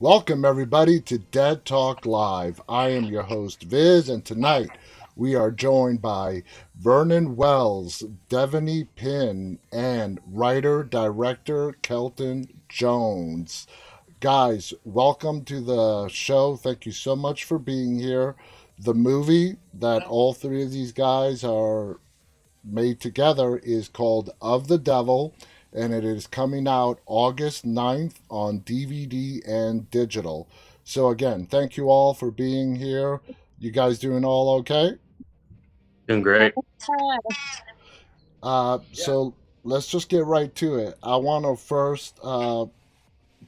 Welcome, everybody, to Dead Talk Live. I am your host, Viz, and tonight we are joined by Vernon Wells, Devanny Pinn, and writer director Kelton Jones. Guys, welcome to the show. Thank you so much for being here. The movie that all three of these guys are made together is called Of the Devil, and it is coming out August 9th on DVD and digital. So, again, thank you all for being here. You guys doing all okay? Doing great. So, let's just get right to it. I want to first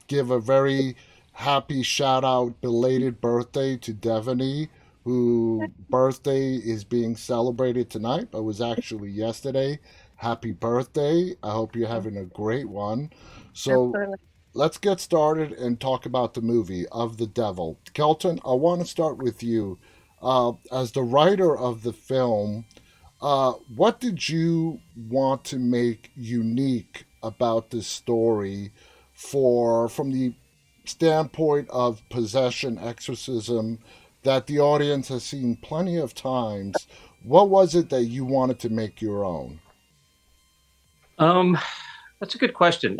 give a very happy shout out, belated birthday to Devanny, who birthday is being celebrated tonight, but was actually yesterday. Happy birthday. I hope you're having a great one. So Absolutely. let's get started and talk about the movie Of the Devil. Kelton, I want to start with you. As the writer of the film, what did you want to make unique about this story from the standpoint of possession exorcism that the audience has seen plenty of times? What was it that you wanted to make your own? Um, that's a good question.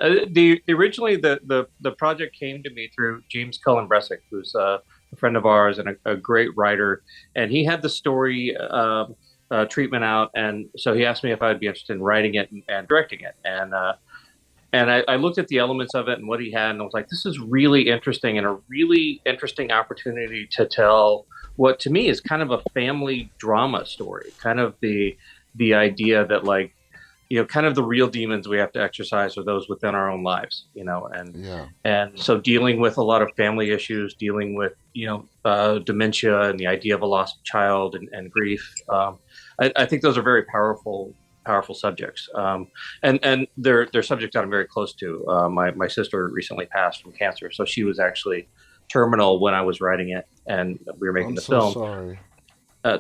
Originally the project came to me through James Cullen Bressick, who's a friend of ours and a great writer, and he had the story treatment out, and so he asked me if I'd be interested in writing it and directing it, and I looked at the elements of it and what he had, and I was like, this is really interesting and a really interesting opportunity to tell what to me is kind of a family drama story, kind of the idea that kind of the real demons we have to exercise are those within our own lives, Yeah, and so dealing with a lot of family issues, dealing with dementia and the idea of a lost child and grief. I think those are very powerful subjects, and they're subjects that I'm very close to. My sister recently passed from cancer, so she was actually terminal when I was writing it, and we were making I'm the so film. sorry.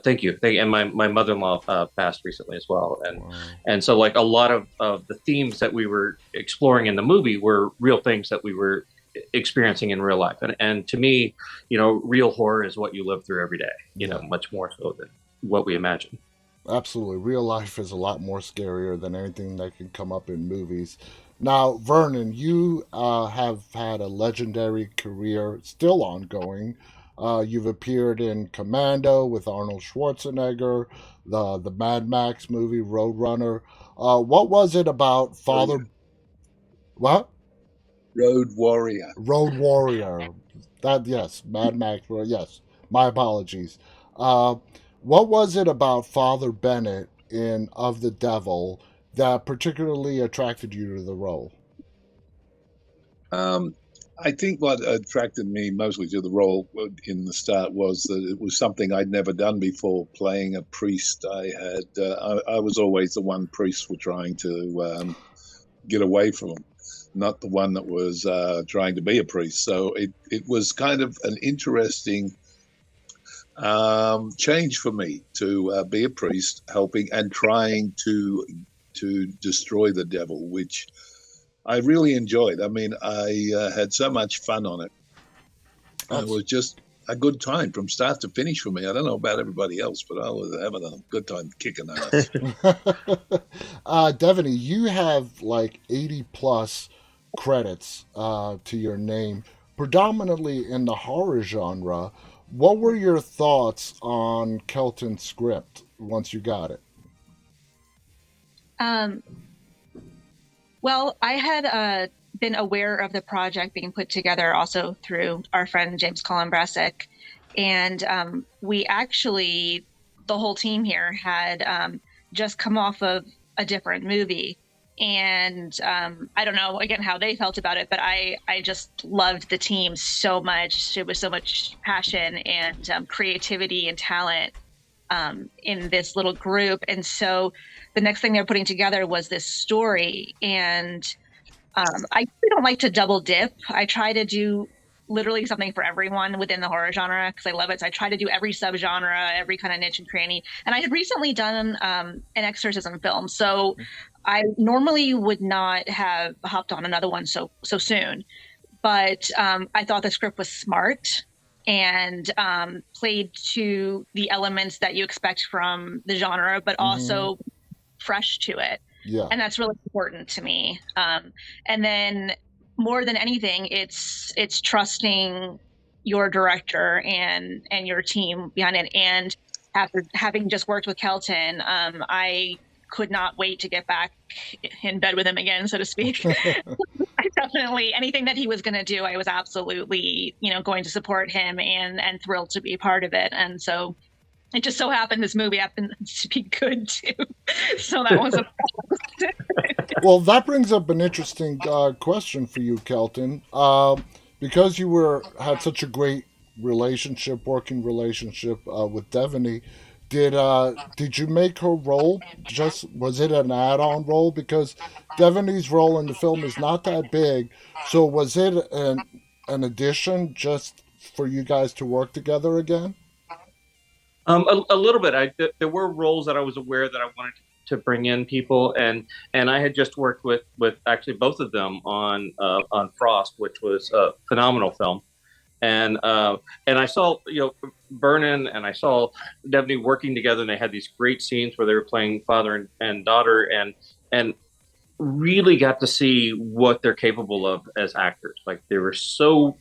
Thank you. And my mother-in-law passed recently as well, and Wow. and so like a lot of the themes that we were exploring in the movie were real things that we were experiencing in real life, and to me, real horror is what you live through every day. Yeah, Much more so than what we imagine. absolutely. Real life is a lot more scarier than anything that can come up in movies. Now, Vernon, you have had a legendary career, still ongoing. You've appeared in Commando with Arnold Schwarzenegger, the Mad Max movie Roadrunner. What was it about Father? Warrior. What? Road Warrior. Road Warrior. That yes, Mad Max. Yes, my apologies. Uh, what was it about Father Bennett in Of the Devil that particularly attracted you to the role? Um, I think what attracted me mostly to the role in the start was that it was something I'd never done before, playing a priest. I was always the one priests were trying to get away from, not the one that was trying to be a priest. So it was kind of an interesting change for me to be a priest, helping and trying to destroy the devil, which I really enjoyed. I mean, I had so much fun on it. It Abs- was just a good time from start to finish for me. I don't know about everybody else, but I was having a good time kicking ass. Devaney, you have like 80 plus credits to your name, predominantly in the horror genre. What were your thoughts on Kelton's script once you got it? Um, well, I had been aware of the project being put together also through our friend James Colin Bressick. And we actually, the whole team here, had just come off of a different movie. And I don't know, again, how they felt about it, but I just loved the team so much. It was so much passion and creativity and talent in this little group. And so the next thing they were putting together was this story. And I really don't like to double dip. I try to do literally something for everyone within the horror genre because I love it. So I try to do every subgenre, every kind of niche and cranny. And I had recently done an exorcism film, so I normally would not have hopped on another one so soon. but I thought the script was smart and played to the elements that you expect from the genre, but also fresh to it. Yeah. And that's really important to me. And then more than anything, it's trusting your director and your team behind it. And after having just worked with Kelton, I could not wait to get back in bed with him again, so to speak. I definitely, anything that he was going to do, I was absolutely, going to support him and thrilled to be part of it. And so it just so happened this movie happened to be good too. So that was a Well, that brings up an interesting question for you, Kelton. Because you had such a great working relationship with Devanny, did you make her role was it an add-on role? Because Devanny's role in the film is not that big, so was it an addition just for you guys to work together again? A little bit. There were roles that I was aware that I wanted to bring in people, and I had just worked with actually both of them on Frost, which was a phenomenal film, and I saw Vernon and I saw Devanny working together, and they had these great scenes where they were playing father and daughter, and really got to see what they're capable of as actors. Like they were so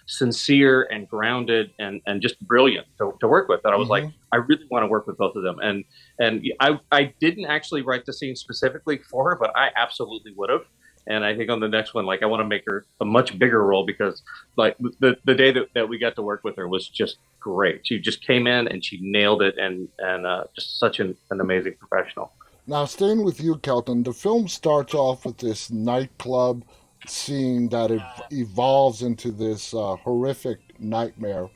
sincere and grounded and just brilliant to work with that I was like, I really want to work with both of them. And I didn't actually write the scene specifically for her, but I absolutely would have. And I think on the next one, I want to make her a much bigger role, because the day that we got to work with her was just great. She just came in and she nailed it, and just such an amazing professional. Now, staying with you, Kelton, the film starts off with this nightclub scene that evolves into this horrific nightmare.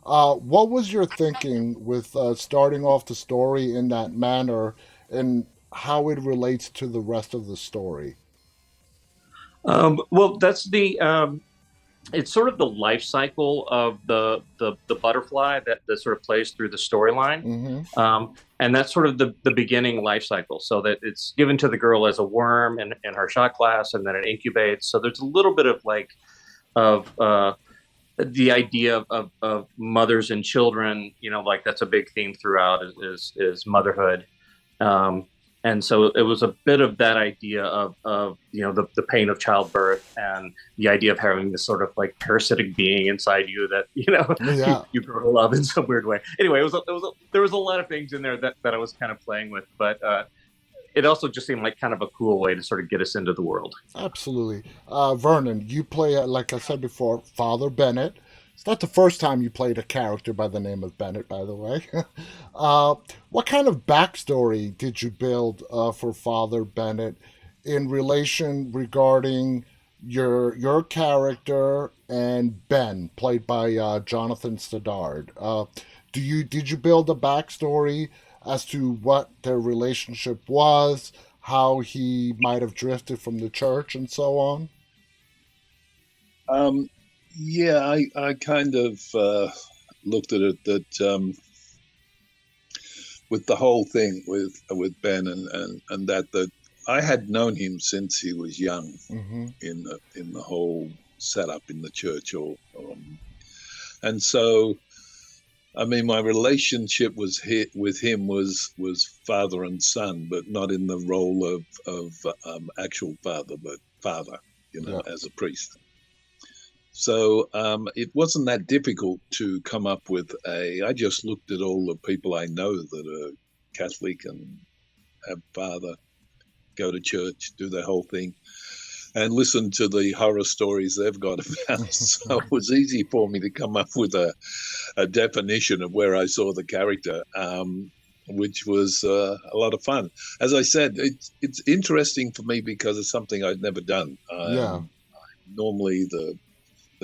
What was your thinking with starting off the story in that manner, and how it relates to the rest of the story? Well, that's it's sort of the life cycle of the butterfly that sort of plays through the storyline. And that's sort of the beginning life cycle. So that it's given to the girl as a worm in her shot glass, and then it incubates. So there's a little bit of the idea of mothers and children, that's a big theme throughout is motherhood. And so it was a bit of that idea of the pain of childbirth, and the idea of having this sort of parasitic being inside you that you grow to love in some weird way. Anyway, there was a lot of things in there that I was kind of playing with, but it also just seemed like kind of a cool way to sort of get us into the world. Absolutely. Vernon, you play, like I said before, Father Bennett. It's not the first time you played a character by the name of Bennett, by the way. What kind of backstory did you build for Father Bennett in relation regarding your character and Ben, played by Jonathan Stoddard? Did you build a backstory as to what their relationship was, how he might have drifted from the church, and so on? Yeah, I kind of looked at it that with the whole thing with Ben and that I had known him since he was young in the whole setup in the church, and so I mean my relationship with him was father and son, but not in the role of actual father, but father, as a priest. So it wasn't that difficult to come up with I just looked at all the people I know that are Catholic and have father, go to church, do their whole thing, and listen to the horror stories they've got about. So it was easy for me to come up with a definition of where I saw the character, which was a lot of fun. As I said, it's interesting for me because it's something I'd never done. Normally the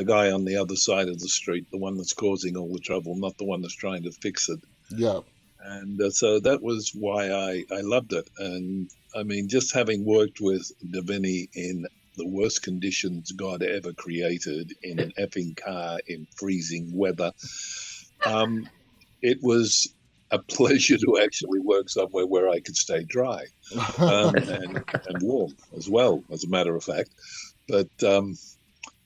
guy on the other side of the street, the one that's causing all the trouble, not the one that's trying to fix it. Yeah. And so that was why I loved it. And I mean, just having worked with Devanny in the worst conditions God ever created, in an effing car, in freezing weather, it was a pleasure to actually work somewhere where I could stay dry and warm as well, as a matter of fact. But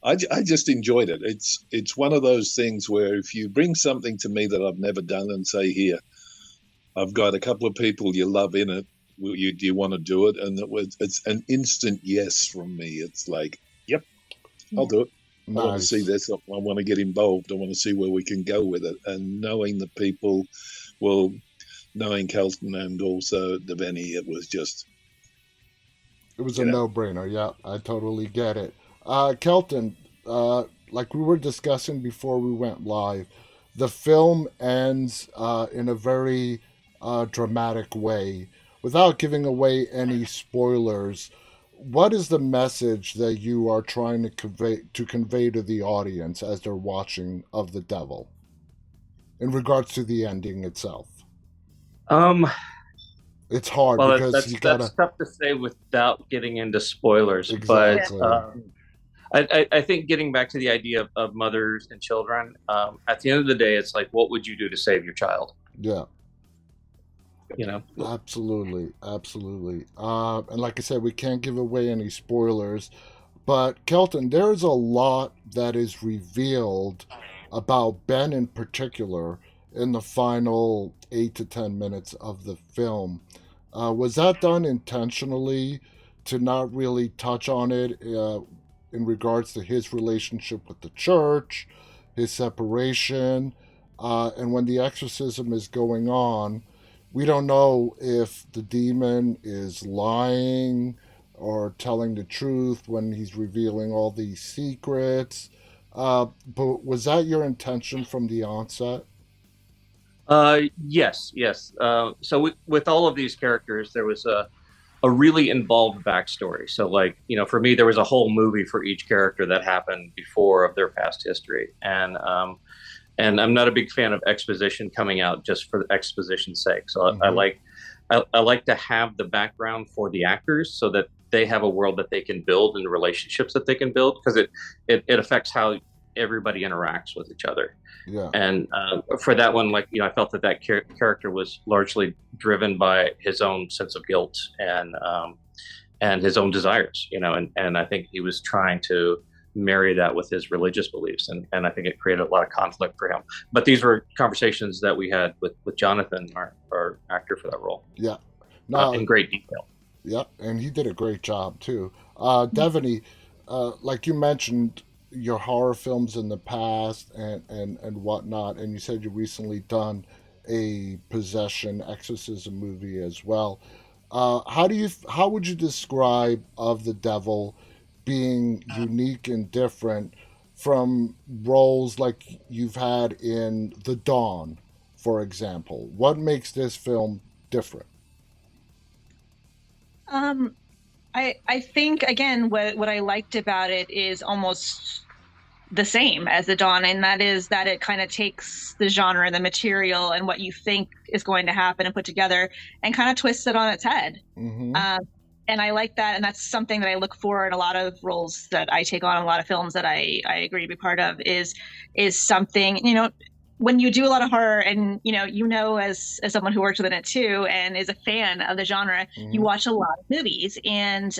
I just enjoyed it. It's one of those things where if you bring something to me that I've never done and say, here, I've got a couple of people you love in it. Do you want to do it? And it's an instant yes from me. It's like, yep, I'll do it. Nice. I want to see this. I want to get involved. I want to see where we can go with it. And knowing the people, well, knowing Kelton and also Devanny, it was a no-brainer. Yeah, I totally get it. Kelton, like we were discussing before we went live, the film ends in a very dramatic way. Without giving away any spoilers, what is the message that you are trying to convey to the audience as they're watching of The Devil in regards to the ending itself? It's hard because that's tough to say without getting into spoilers. Exactly. But I think getting back to the idea of mothers and children, at the end of the day, it's like, what would you do to save your child? Yeah. Absolutely. And like I said, we can't give away any spoilers, but Kelton, there's a lot that is revealed about Ben in particular in the final 8 to 10 minutes of the film. Was that done intentionally to not really touch on it in regards to his relationship with the church, his separation, and when the exorcism is going on, we don't know if the demon is lying or telling the truth when he's revealing all these secrets. But was that your intention from the onset? Yes. So with all of these characters, there was a really involved backstory. So for me, there was a whole movie for each character that happened before of their past history. And I'm not a big fan of exposition coming out just for exposition's sake. So mm-hmm. I like to have the background for the actors so that they have a world that they can build and relationships that they can build, because it affects how everybody interacts with each other. Yeah. And for that one, I felt that character was largely driven by his own sense of guilt and his own desires, and I think he was trying to marry that with his religious beliefs, and I think it created a lot of conflict for him. But these were conversations that we had with Jonathan, our actor for that role. Yeah, in great detail. Yeah, and he did a great job too. Devanny, like you mentioned, your horror films in the past and whatnot, and you said you recently done a possession exorcism movie as well. How would you describe Of the Devil being unique and different from roles like you've had in The Dawn, for example? What makes this film different? I think, again, what I liked about it is almost the same as The Dawn, and that is that it kind of takes the genre, the material, and what you think is going to happen and put together and kind of twists it on its head. Mm-hmm. And I like that, and that's something that I look for in a lot of roles that I take on, a lot of films that I agree to be part of, is something, when you do a lot of horror, and as someone who works within it too and is a fan of the genre, mm-hmm. you watch a lot of movies, and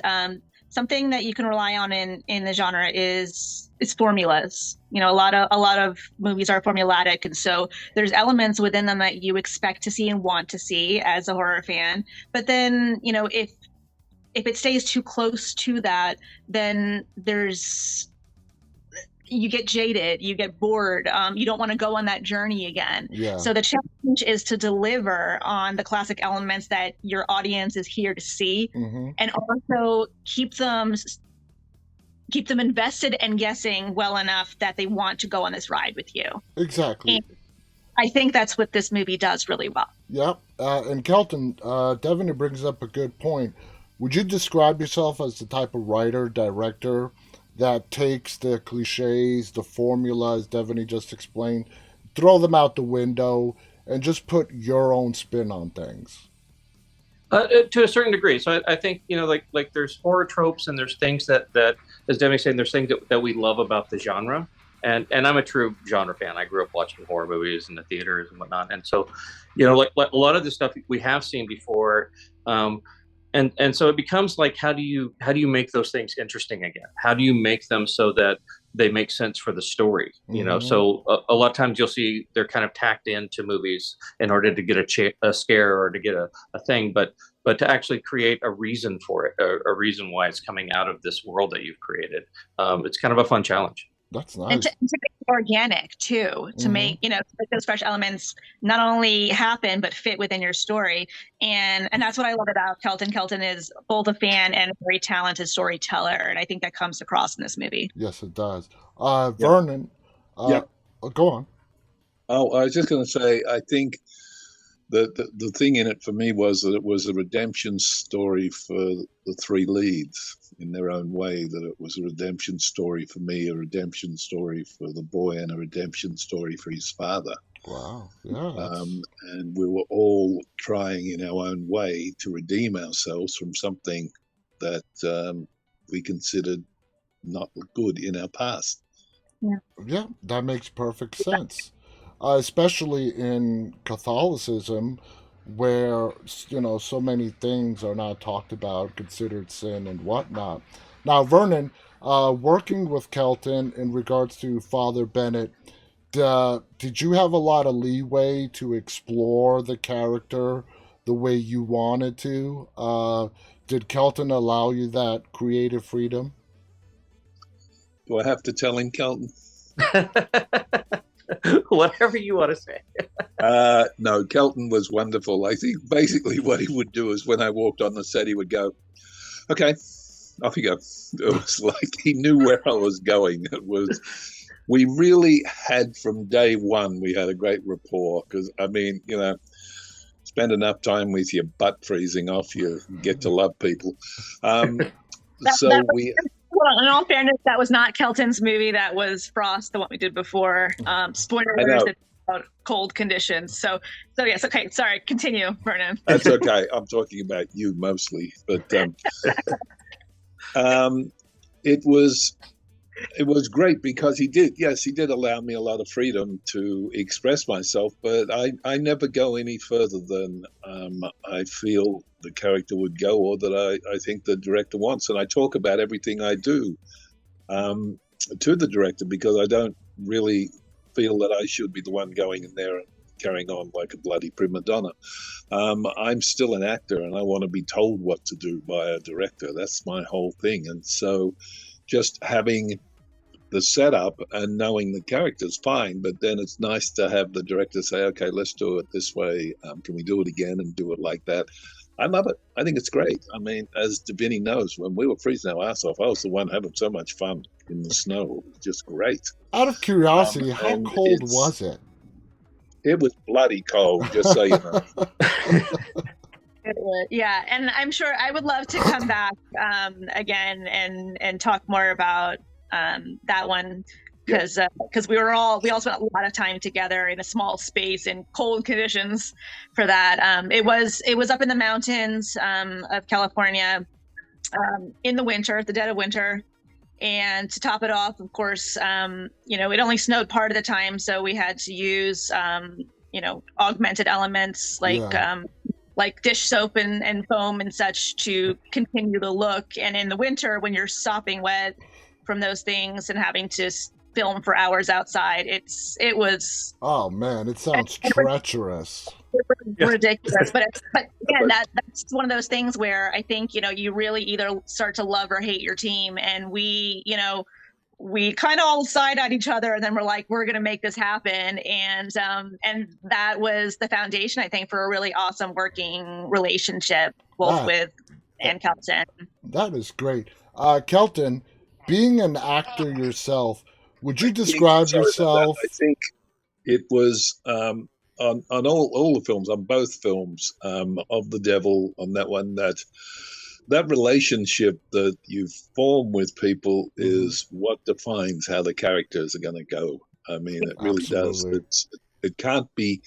something that you can rely on in the genre is formulas. A lot of movies are formulaic, and so there's elements within them that you expect to see and want to see as a horror fan. But then, if it stays too close to that, then you get jaded, you get bored, you don't want to go on that journey again. Yeah. So the challenge is to deliver on the classic elements that your audience is here to see, mm-hmm. and also keep them invested and guessing well enough that they want to go on this ride with you. Exactly. And I think that's what this movie does really well. Yep. And Kelton, Devanny brings up a good point. Would you describe yourself as the type of writer, director that takes the cliches, the formula, as Devanny just explained, throw them out the window, and just put your own spin on things? To a certain degree. So I think, like there's horror tropes, and there's things that as Devanny's saying, there's things that we love about the genre. And I'm a true genre fan. I grew up watching horror movies in the theaters and whatnot. And so, like a lot of the stuff we have seen before, and so it becomes like, how do you make those things interesting again? How do you make them so that they make sense for the story. So a lot of times you'll see they're kind of tacked into movies in order to get a scare or to get a thing, but to actually create a reason for it, a reason why it's coming out of this world that you've created. It's kind of a fun challenge. That's nice. And to make it organic too, to make, those fresh elements not only happen, but fit within your story. And that's what I love about Kelton. Kelton is both a fan and a very talented storyteller. And I think that comes across in this movie. Yes, it does. Vernon, go on. Oh, I was just going to say, I think the thing in it for me was that it was a redemption story for the three leads in their own way, that it was a redemption story for me, a redemption story for the boy, and a redemption story for his father. Wow. Yeah. And we were all trying in our own way to redeem ourselves from something that we considered not good in our past. Yeah, that makes perfect sense. Especially in Catholicism, where so many things are not talked about, considered sin and whatnot. Now, Vernon, working with Kelton in regards to Father Bennett, did you have a lot of leeway to explore the character the way you wanted to? Did Kelton allow you that creative freedom? Do I have to tell him, Kelton? Whatever you want to say. No, Kelton was wonderful. I think basically what he would do is when I walked on the set, he would go, "Okay, off you go." It was like he knew where I was going. We really had from day one, we had a great rapport because, spend enough time with your butt freezing off, you get to love people. In all fairness, that was not Kelton's movie. That was Frost, the one we did before. Spoilers about cold conditions. So yes, okay. Sorry, continue, Vernon. That's okay. I'm talking about you mostly, but it was great because he did allow me a lot of freedom to express myself, but I never go any further than I feel the character would go, or that I think the director wants. And I talk about everything I do to the director, because I don't really feel that I should be the one going in there and carrying on like a bloody prima donna. I'm still an actor, and I want to be told what to do by a director. That's my whole thing. And so just having the setup and knowing the character's fine, but then it's nice to have the director say, "Okay, let's do it this way. Can we do it again and do it like that?" I love it. I think it's great. I mean, as Devanny knows, when we were freezing our ass off, I was the one having so much fun in the snow. It was just great. Out of curiosity, how cold was it? It was bloody cold, just so you know. Yeah, and I'm sure I would love to come back again and talk more about that one, because we all spent a lot of time together in a small space in cold conditions for that. It was up in the mountains of California in the winter, the dead of winter. And to top it off, of course, it only snowed part of the time, so we had to use augmented elements like dish soap and foam and such to continue the look. And in the winter, when you're sopping wet from those things and having to film for hours outside, it was. Oh man, it sounds treacherous. Ridiculous, but again, that's one of those things where I think you really either start to love or hate your team, and we kind of all side at each other, and then we're like, we're going to make this happen, and that was the foundation, I think, for a really awesome working relationship, both with and Kelton. That is great. Kelton, being an actor yourself, would you describe yourself? I think it was on all the films, on both films, of the devil, on that one, that relationship that you form with people is what defines how the characters are going to go. I mean, it really Absolutely. does. It can't be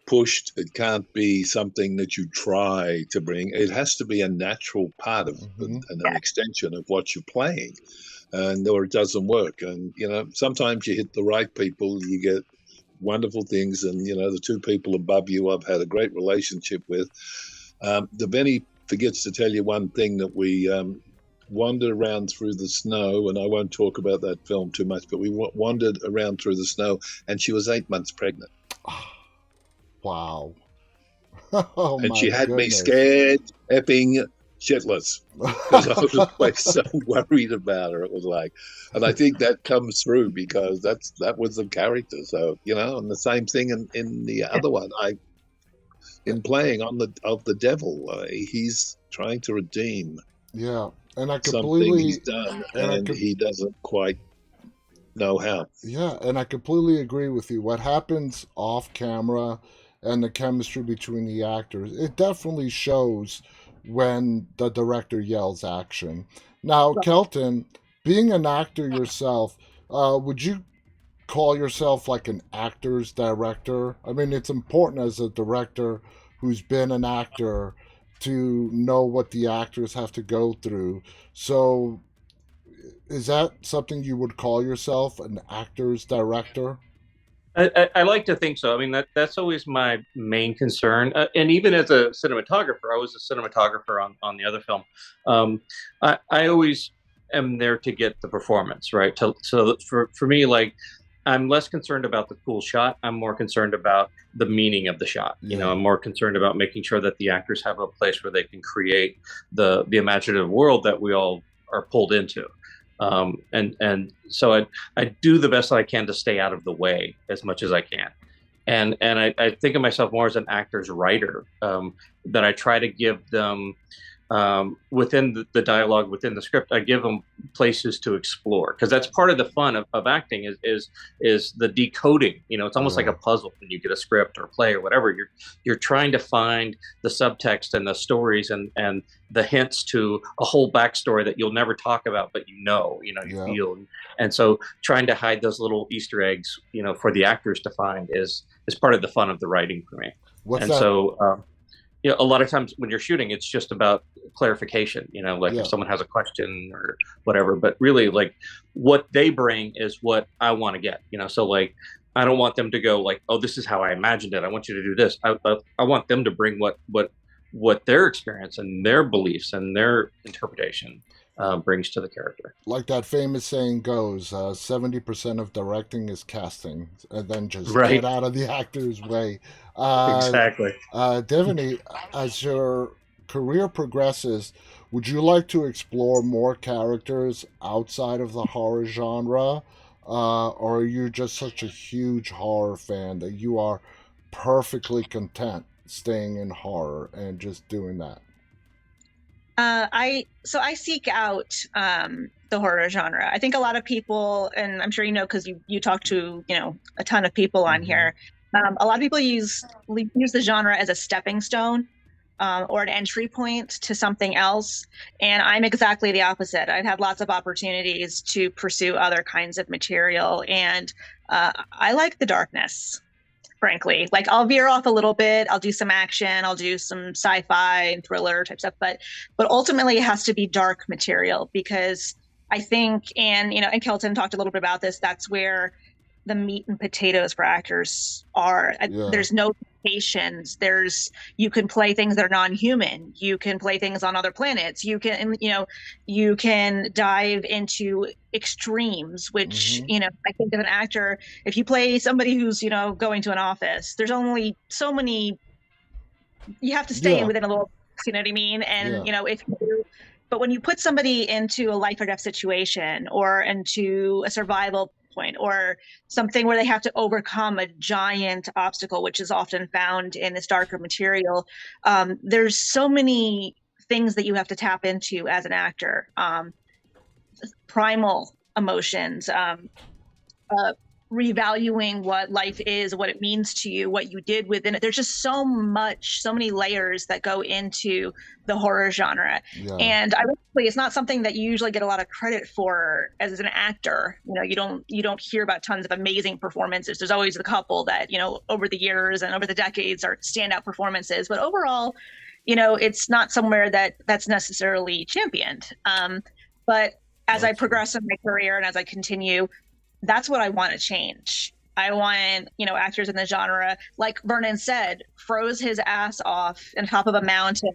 pushed. It can't be something that you try to bring. It has to be a natural part of and an extension of what you're playing, or it doesn't work. And sometimes you hit the right people, you get wonderful things. And the two people above you, I've had a great relationship with. Devanny forgets to tell you one thing that we wandered around through the snow, and I won't talk about that film too much, but we wandered around through the snow, and she was 8 months pregnant. Wow. Oh And my she had me goodness. scared, epping shitless, because I was always so worried about her. It was like, and I think that comes through because that was the character. So, and the same thing in the other one. In playing of the devil, he's trying to redeem and I something completely he's done, and he doesn't quite know how. Yeah, and I completely agree with you. What happens off camera and the chemistry between the actors, it definitely shows when the director yells action. Now, Kelton, being an actor yourself, would you call yourself like an actor's director? I mean, it's important as a director who's been an actor to know what the actors have to go through. So, is that something you would call yourself, an actor's director? I like to think so. I mean, that's always my main concern. And even as a cinematographer, I was a cinematographer on the other film. I always am there to get the performance, right? So for me, like, I'm less concerned about the cool shot. I'm more concerned about the meaning of the shot. I'm more concerned about making sure that the actors have a place where they can create the imaginative world that we all are pulled into. And so I do the best I can to stay out of the way as much as I can. And I think of myself more as an actor's writer, that I try to give them, within the dialogue, within the script, I give them places to explore, because that's part of the fun of acting is the decoding. It's almost like a puzzle when you get a script or play or whatever. You're trying to find the subtext and the stories and the hints to a whole backstory that you'll never talk about, but you feel. And so trying to hide those little Easter eggs, for the actors to find is part of the fun of the writing for me. So a lot of times when you're shooting, it's just about clarification, if someone has a question or whatever, but really, like, what they bring is what I want to get, so, like, I don't want them to go like, oh, this is how I imagined it, I want you to do this. I want them to bring what their experience and their beliefs and their interpretation brings to the character. Like that famous saying goes, 70% of directing is casting, and then just get out of the actor's way. Exactly. Devanny, as your career progresses, would you like to explore more characters outside of the horror genre? Or are you just such a huge horror fan that you are perfectly content staying in horror and just doing that? I seek out the horror genre. I think a lot of people, and I'm sure because you talk to a ton of people on here. A lot of people use the genre as a stepping stone, or an entry point to something else. And I'm exactly the opposite. I've had lots of opportunities to pursue other kinds of material, and I like the darkness. Frankly, like, I'll veer off a little bit. I'll do some action. I'll do some sci-fi and thriller type stuff, but ultimately it has to be dark material, because I think, and Kelton talked a little bit about this, that's where the meat and potatoes for actors are. There's no limitations. You can play things that are non-human. You can play things on other planets. You can dive into extremes, which, I think of an actor, if you play somebody who's, going to an office, there's only so many, you have to stay within a little, you know what I mean? And, but when you put somebody into a life or death situation, or into a survival point, or something where they have to overcome a giant obstacle, which is often found in this darker material, there's so many things that you have to tap into as an actor. Primal emotions, revaluing what life is, what it means to you, what you did within it. There's just so many layers that go into the horror genre. And ironically, it's not something that you usually get a lot of credit for as an actor. You don't hear about tons of amazing performances. There's always a couple that, over the years and over the decades are standout performances. But overall, it's not somewhere that's necessarily championed. But as I progress in my career and as I continue, that's what I want to change. I want, actors in the genre, like Vernon said, froze his ass off on top of a mountain,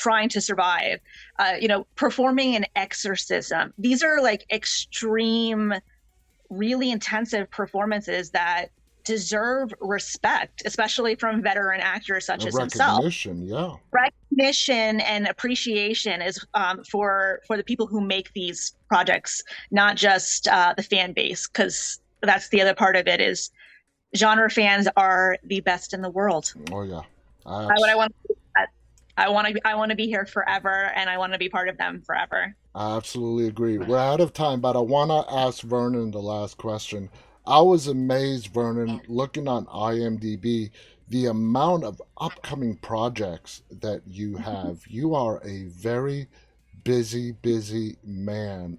trying to survive, performing an exorcism. These are like extreme, really intensive performances that deserve respect, especially from veteran actors such as himself. Recognition, yeah. Recognition and appreciation is for the people who make these projects, not just the fan base, because that's the other part of it is genre fans are the best in the world. Oh yeah. I want to be here forever, and I want to be part of them forever. I absolutely agree. We're out of time, but I want to ask Vernon the last question. I was amazed, Vernon, looking on IMDb, the amount of upcoming projects that you have. You are a very busy man.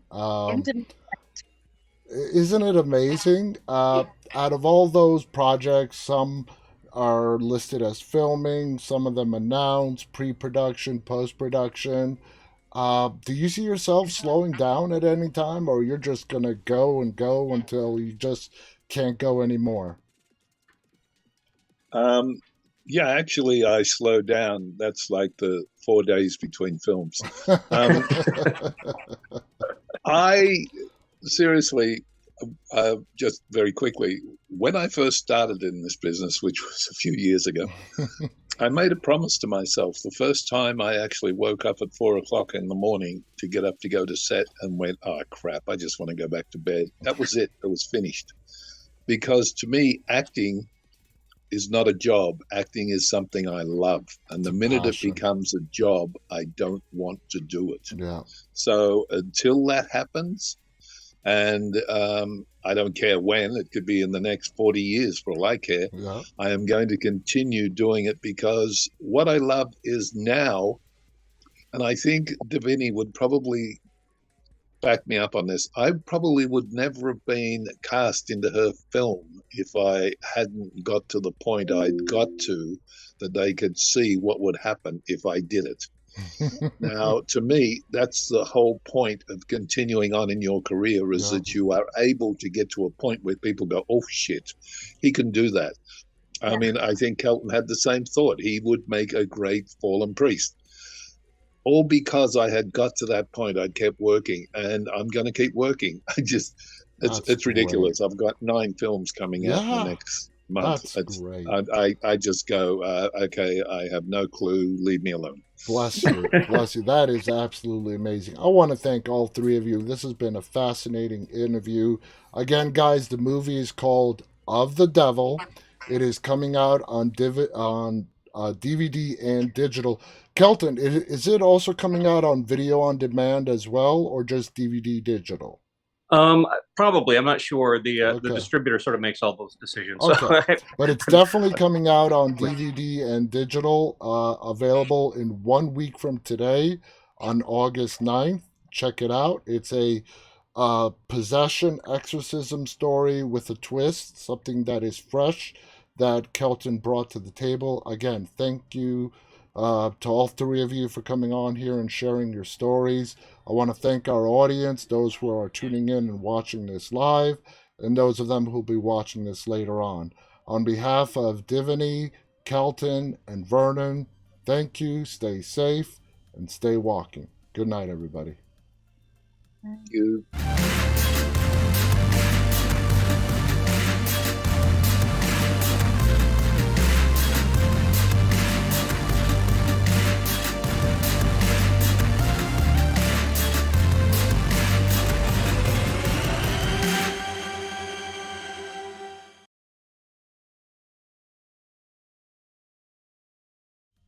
Isn't it amazing? Out of all those projects, some are listed as filming, some of them announced, pre-production, post-production. Do you see yourself slowing down at any time, or you're just going to go and go until you just can't go anymore? Yeah, actually, I slow down. That's like the 4 days between films. I seriously, just very quickly, when I first started in this business, which was a few years ago, I made a promise to myself. The first time I actually woke up at 4 o'clock in the morning to get up to go to set and went, oh, crap, I just want to go back to bed. That was it. It was finished. Because to me, acting is not a job. Acting is something I love. And the minute it becomes a job, I don't want to do it. Yeah. So until that happens, and I don't care when, it could be in the next 40 years for all I care, Yeah. I am going to continue doing it because what I love is now, and I think Devanny would probably back me up on this, I probably would never have been cast into her film if I hadn't got to the point I'd got to, that they could see what would happen if I did it. Now, to me, that's the whole point of continuing on in your career, is that you are able to get to a point where people go, oh, shit, he can do that. I mean, I think Kelton had the same thought. He would make a great fallen priest. All because I had got to that point, I kept working, and I'm going to keep working. It's ridiculous. I've got 9 films coming out in the next month. That's great. I just go, okay, I have no clue. Leave me alone. Bless you. Bless you. That is absolutely amazing. I want to thank all 3 of you. This has been a fascinating interview. Again, guys, the movie is called Of the Devil. It is coming out on DVD and digital. Kelton, is it also coming out on video on demand as well, or just DVD digital? Probably. I'm not sure. The distributor sort of makes all those decisions. Okay. So but it's definitely coming out on DVD and digital, available in 1 week from today on August 9th. Check it out. It's a possession exorcism story with a twist, something that is fresh that Kelton brought to the table. Again, thank you to all 3 of you for coming on here and sharing your stories. I want to thank our audience, those who are tuning in and watching this live, and those of them who will be watching this later on. On behalf of Devanny, Kelton, and Vernon, thank you, stay safe, and stay walking. Good night, everybody. Thank you.